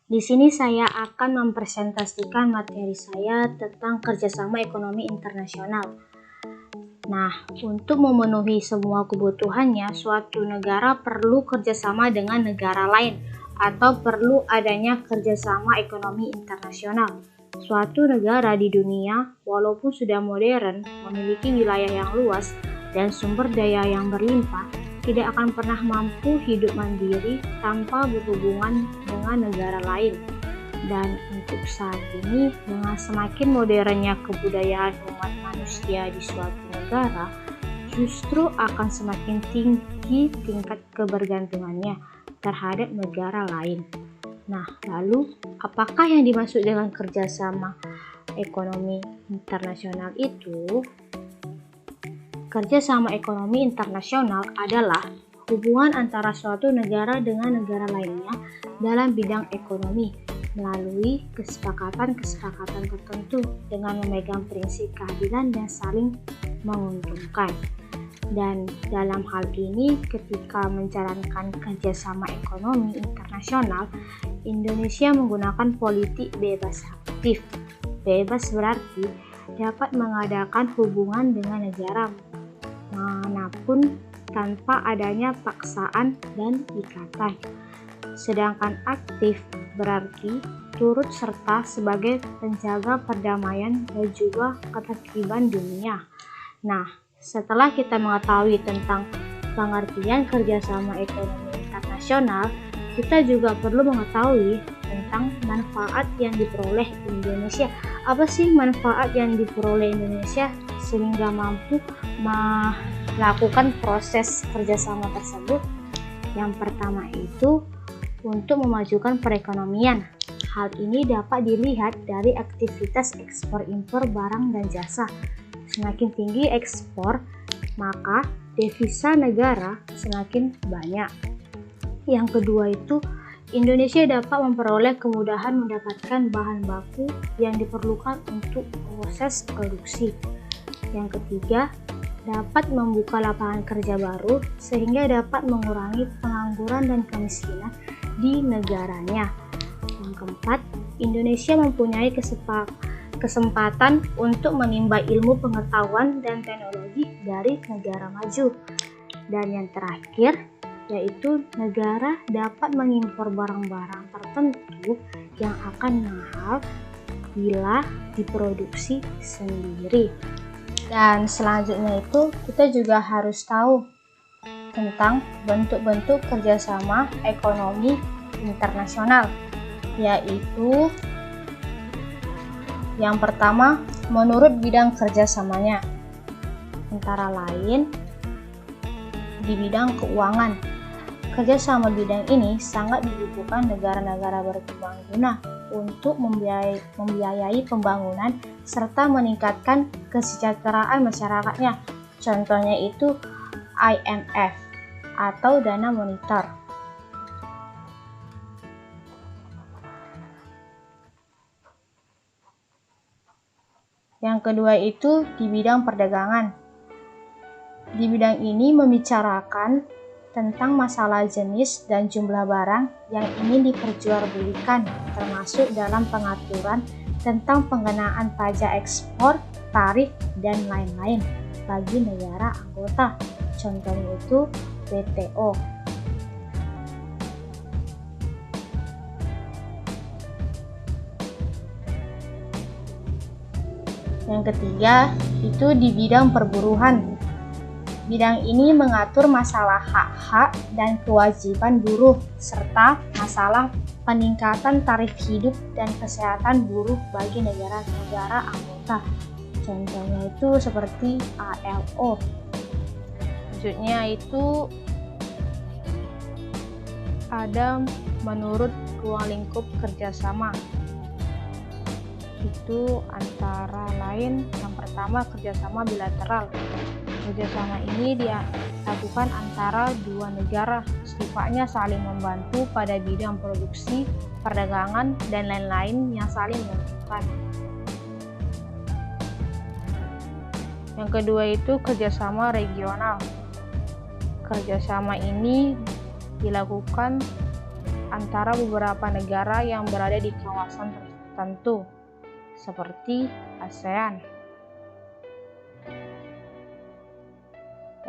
Di sini saya akan mempresentasikan materi saya tentang kerjasama ekonomi internasional. Nah, untuk memenuhi semua kebutuhannya, suatu negara perlu kerjasama dengan negara lain atau perlu adanya kerjasama ekonomi internasional. Suatu negara di dunia, walaupun sudah modern, memiliki wilayah yang luas dan sumber daya yang berlimpah, tidak akan pernah mampu hidup mandiri tanpa berhubungan dengan negara lain. Dan untuk saat ini, dengan semakin modernnya kebudayaan umat manusia di suatu negara, justru akan semakin tinggi tingkat kebergantungannya terhadap negara lain. Nah, lalu apakah yang dimaksud dengan kerjasama ekonomi internasional itu? Kerjasama ekonomi internasional adalah hubungan antara suatu negara dengan negara lainnya dalam bidang ekonomi melalui kesepakatan-kesepakatan tertentu dengan memegang prinsip keadilan dan saling menguntungkan. Dan dalam hal ini, ketika menjalankan kerjasama ekonomi internasional, Indonesia menggunakan politik bebas aktif. Bebas berarti dapat mengadakan hubungan dengan negara manapun tanpa adanya paksaan dan ikatan. Sedangkan aktif berarti turut serta sebagai penjaga perdamaian dan juga ketertiban dunia. Nah, setelah kita mengetahui tentang pengertian kerjasama ekonomi internasional, kita juga perlu mengetahui tentang manfaat yang diperoleh Indonesia. Apa sih manfaat yang diperoleh Indonesia sehingga mampu melakukan proses kerjasama tersebut? Yang pertama itu untuk memajukan perekonomian. Hal ini dapat dilihat dari aktivitas ekspor-impor barang dan jasa. Semakin tinggi ekspor, maka devisa negara semakin banyak. Yang kedua itu, Indonesia dapat memperoleh kemudahan mendapatkan bahan baku yang diperlukan untuk proses produksi. Yang ketiga, dapat membuka lapangan kerja baru sehingga dapat mengurangi pengangguran dan kemiskinan di negaranya. Yang keempat, Indonesia mempunyai kesempatan untuk menimba ilmu pengetahuan dan teknologi dari negara maju. Dan yang terakhir, yaitu negara dapat mengimpor barang-barang tertentu yang akan mahal bila diproduksi sendiri. Dan selanjutnya itu kita juga harus tahu tentang bentuk-bentuk kerjasama ekonomi internasional, yaitu yang pertama, menurut bidang kerjasamanya, antara lain di bidang keuangan. Kerjasama bidang ini sangat dibutuhkan negara-negara berkembang guna untuk membiayai pembangunan serta meningkatkan kesejahteraan masyarakatnya. Contohnya itu IMF atau dana moneter. Yang kedua itu di bidang perdagangan. Di bidang ini membicarakan tentang masalah jenis dan jumlah barang yang ingin diperjualbelikan, termasuk dalam pengaturan tentang pengenaan pajak ekspor, tarif, dan lain-lain bagi negara anggota. Contohnya itu WTO. Yang ketiga itu di bidang perburuhan. Bidang ini mengatur masalah hak-hak dan kewajiban buruh serta masalah peningkatan tarif hidup dan kesehatan buruh bagi negara-negara anggota. Contohnya itu seperti ILO. Selanjutnya itu ada menurut ruang lingkup kerjasama. Itu antara lain yang pertama kerjasama bilateral. Kerjasama ini dilakukan antara dua negara, sifatnya saling membantu pada bidang produksi, perdagangan, dan lain-lain yang saling menguntungkan. Yang kedua itu kerjasama regional. Kerjasama ini dilakukan antara beberapa negara yang berada di kawasan tertentu, seperti ASEAN.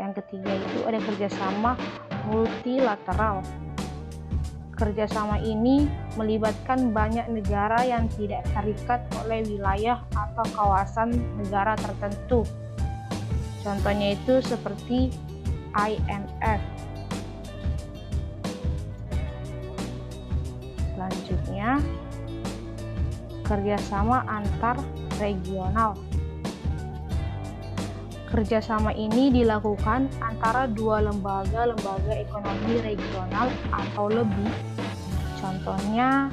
Yang ketiga itu ada kerjasama multilateral. Kerjasama ini melibatkan banyak negara yang tidak terikat oleh wilayah atau kawasan negara tertentu. Contohnya itu seperti IMF. Selanjutnya, kerjasama antar regional. Kerjasama ini dilakukan antara dua lembaga ekonomi regional atau lebih. Contohnya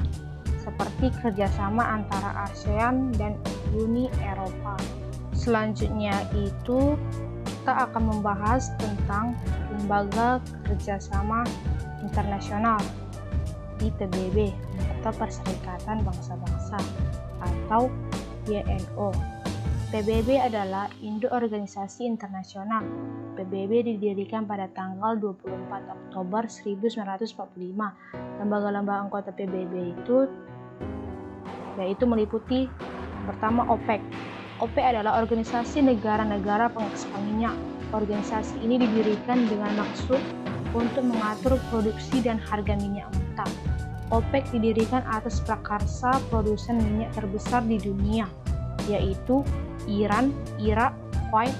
seperti kerjasama antara ASEAN dan Uni Eropa. Selanjutnya itu kita akan membahas tentang lembaga kerjasama internasional di PBB atau Perserikatan Bangsa-Bangsa atau YNO. PBB adalah induk organisasi internasional. PBB didirikan pada tanggal 24 Oktober 1945. Lembaga-lembaga anggota PBB itu yaitu meliputi pertama OPEC. OPEC adalah organisasi negara-negara pengekspor minyak. Organisasi ini didirikan dengan maksud untuk mengatur produksi dan harga minyak mentah. OPEC didirikan atas prakarsa produsen minyak terbesar di dunia, yaitu Iran, Irak, Kuwait,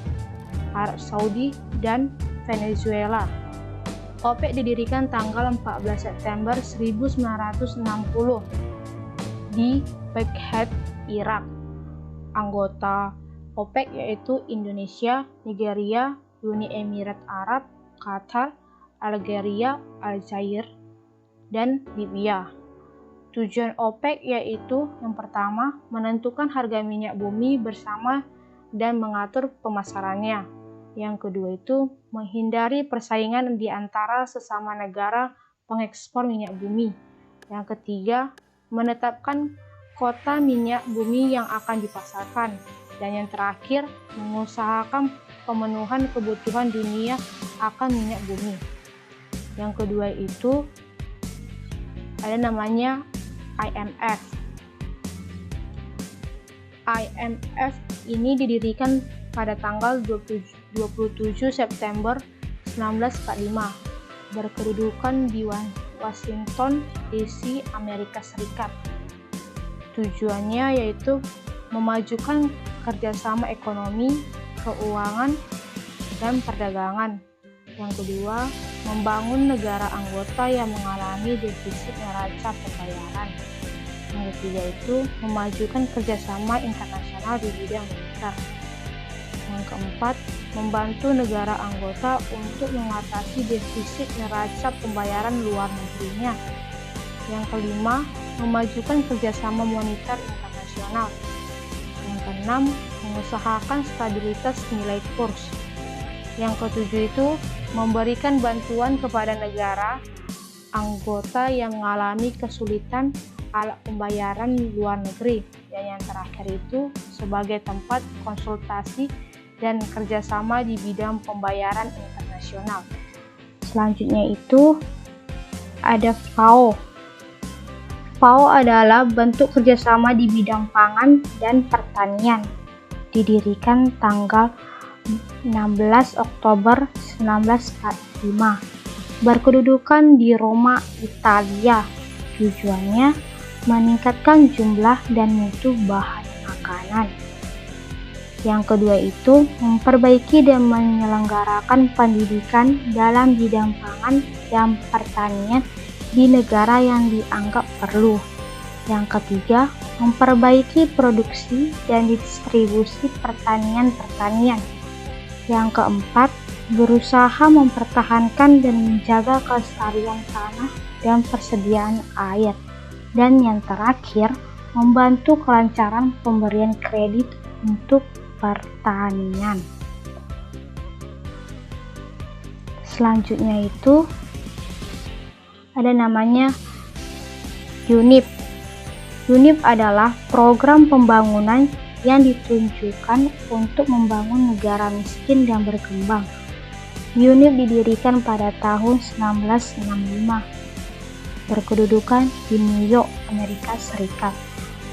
Arab Saudi, dan Venezuela. OPEC didirikan tanggal 14 September 1960 di Baghdad, Irak. Anggota OPEC yaitu Indonesia, Nigeria, Uni Emirat Arab, Qatar, Algeria, Aljazair, dan Libya. Tujuan OPEC yaitu yang pertama, menentukan harga minyak bumi bersama dan mengatur pemasarannya. Yang kedua itu, menghindari persaingan di antara sesama negara pengekspor minyak bumi. Yang ketiga, menetapkan kota minyak bumi yang akan dipasarkan. Dan yang terakhir, mengusahakan pemenuhan kebutuhan dunia akan minyak bumi. Yang kedua itu, ada namanya IMF. IMF ini didirikan pada tanggal 27 September 1945, berkedudukan di Washington DC, Amerika Serikat. Tujuannya yaitu memajukan kerjasama ekonomi, keuangan, dan perdagangan. Yang kedua, membangun negara anggota yang mengalami defisit neraca pembayaran. Yang ketiga itu memajukan kerjasama internasional di bidang militer. Yang keempat, membantu negara anggota untuk mengatasi defisit neraca pembayaran luar negerinya. Yang kelima, memajukan kerjasama moneter internasional. Yang keenam, mengusahakan stabilitas nilai kurs. Yang ketujuh itu memberikan bantuan kepada negara anggota yang mengalami kesulitan alat pembayaran luar negeri. Dan yang terakhir itu sebagai tempat konsultasi dan kerjasama di bidang pembayaran internasional. Selanjutnya itu ada FAO. FAO adalah bentuk kerjasama di bidang pangan dan pertanian. Didirikan tanggal 16 Oktober 1945. Berkedudukan di Roma, Italia. Tujuannya meningkatkan jumlah dan mutu bahan makanan. Yang kedua itu memperbaiki dan menyelenggarakan pendidikan dalam bidang pangan dan pertanian di negara yang dianggap perlu. Yang ketiga, memperbaiki produksi dan distribusi pertanian. Yang keempat, berusaha mempertahankan dan menjaga kelestarian tanah dan persediaan air. Dan yang terakhir, membantu kelancaran pemberian kredit untuk pertanian. Selanjutnya itu ada namanya UNIP. UNIP adalah program pembangunan yang ditunjukkan untuk membangun negara miskin dan berkembang. UNIP didirikan pada tahun 1965. berkedudukan di New York, Amerika Serikat.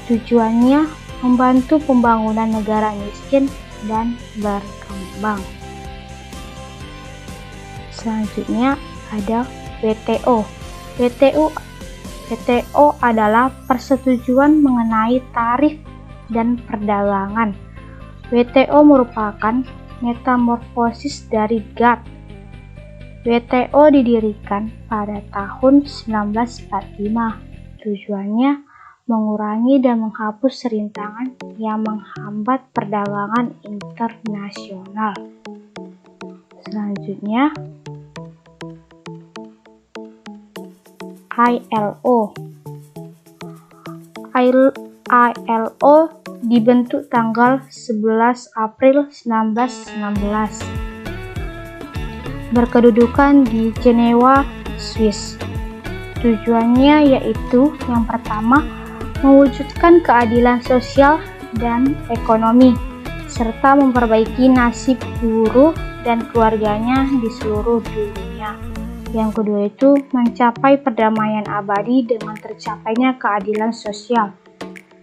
Tujuannya membantu pembangunan negara miskin dan berkembang. Selanjutnya ada WTO. WTO adalah persetujuan mengenai tarif dan perdagangan. WTO merupakan metamorfosis dari GATT. WTO didirikan pada tahun 1945. Tujuannya mengurangi dan menghapus rintangan yang menghambat perdagangan internasional. Selanjutnya, ILO. ILO dibentuk tanggal 11 April 1916. Berkedudukan di Jenewa, Swiss. Tujuannya yaitu yang pertama, mewujudkan keadilan sosial dan ekonomi, serta memperbaiki nasib buruh dan keluarganya di seluruh dunia. Yang kedua itu mencapai perdamaian abadi dengan tercapainya keadilan sosial.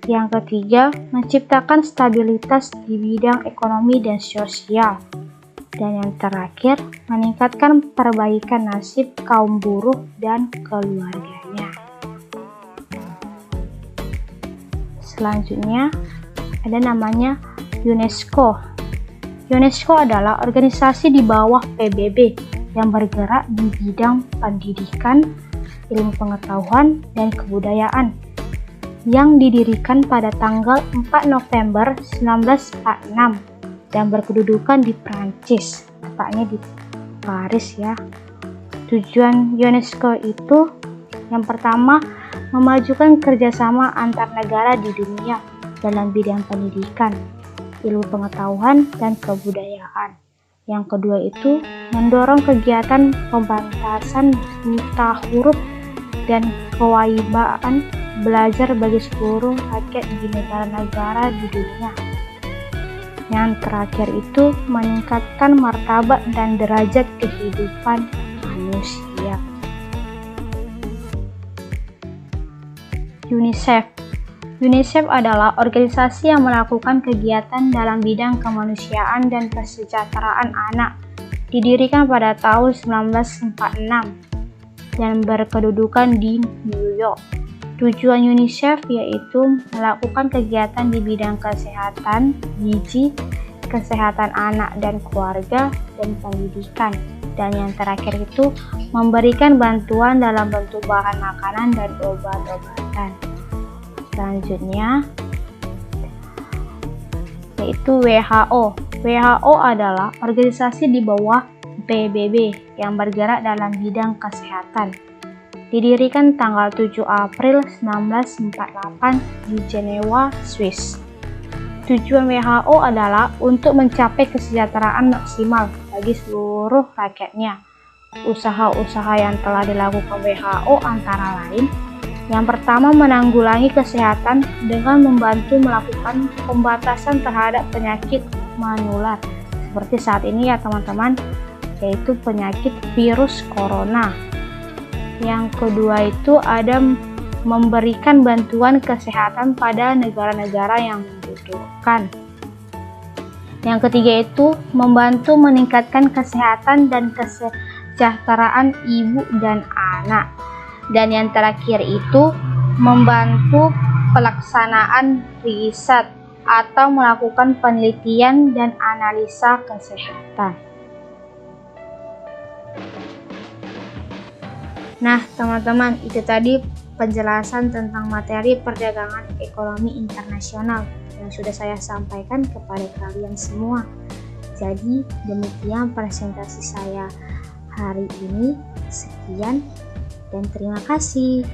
Yang ketiga, menciptakan stabilitas di bidang ekonomi dan sosial. Dan yang terakhir, meningkatkan perbaikan nasib kaum buruh dan keluarganya. Selanjutnya, ada namanya UNESCO. UNESCO adalah organisasi di bawah PBB yang bergerak di bidang pendidikan, ilmu pengetahuan, dan kebudayaan, yang didirikan pada tanggal 4 November 1946 dan berkedudukan di Prancis, tepatnya di Paris ya. Tujuan UNESCO itu yang pertama, memajukan kerjasama antar negara di dunia dalam bidang pendidikan, ilmu pengetahuan, dan kebudayaan. Yang kedua itu mendorong kegiatan pemberantasan buta huruf dan kewajiban belajar bagi seluruh rakyat di negara-negara di dunia. Yang terakhir itu meningkatkan martabat dan derajat kehidupan manusia. UNICEF. UNICEF adalah organisasi yang melakukan kegiatan dalam bidang kemanusiaan dan kesejahteraan anak. Didirikan pada tahun 1946 dan berkedudukan di New York. Tujuan UNICEF yaitu melakukan kegiatan di bidang kesehatan, gizi, kesehatan anak dan keluarga, dan pendidikan. Dan yang terakhir itu memberikan bantuan dalam bentuk bahan makanan dan obat-obatan. Selanjutnya yaitu WHO. WHO adalah organisasi di bawah PBB yang bergerak dalam bidang kesehatan. Didirikan tanggal 7 April 1948 di Jenewa, Swiss. Tujuan WHO adalah untuk mencapai kesejahteraan maksimal bagi seluruh rakyatnya. Usaha-usaha yang telah dilakukan WHO antara lain, yang pertama, menanggulangi kesehatan dengan membantu melakukan pembatasan terhadap penyakit menular seperti saat ini ya teman-teman, yaitu penyakit virus corona. Yang kedua itu ada memberikan bantuan kesehatan pada negara-negara yang membutuhkan. Yang ketiga itu membantu meningkatkan kesehatan dan kesejahteraan ibu dan anak. Dan yang terakhir itu membantu pelaksanaan riset atau melakukan penelitian dan analisa kesehatan. Nah, teman-teman, itu tadi penjelasan tentang materi perdagangan ekonomi internasional yang sudah saya sampaikan kepada kalian semua. Jadi, demikian presentasi saya hari ini. Sekian dan terima kasih.